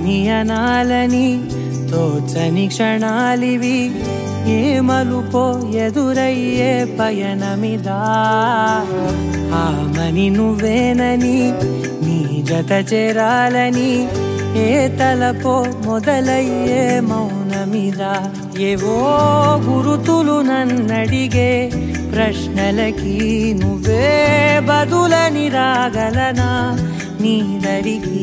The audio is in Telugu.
ఏమని అనాలని తోచని క్షణాలివి, ఏ మలుపో ఎదురయ్యే పయనమిదా. ఆమని నువ్వేనని నీ జత చేరాలని, ఏ తలపో మొదలయ్యే మౌనమిదా. ఏవో గురుతులు నన్నడిగే ప్రశ్నలకి నువ్వే బదులని రాగలనా నీ దరికి.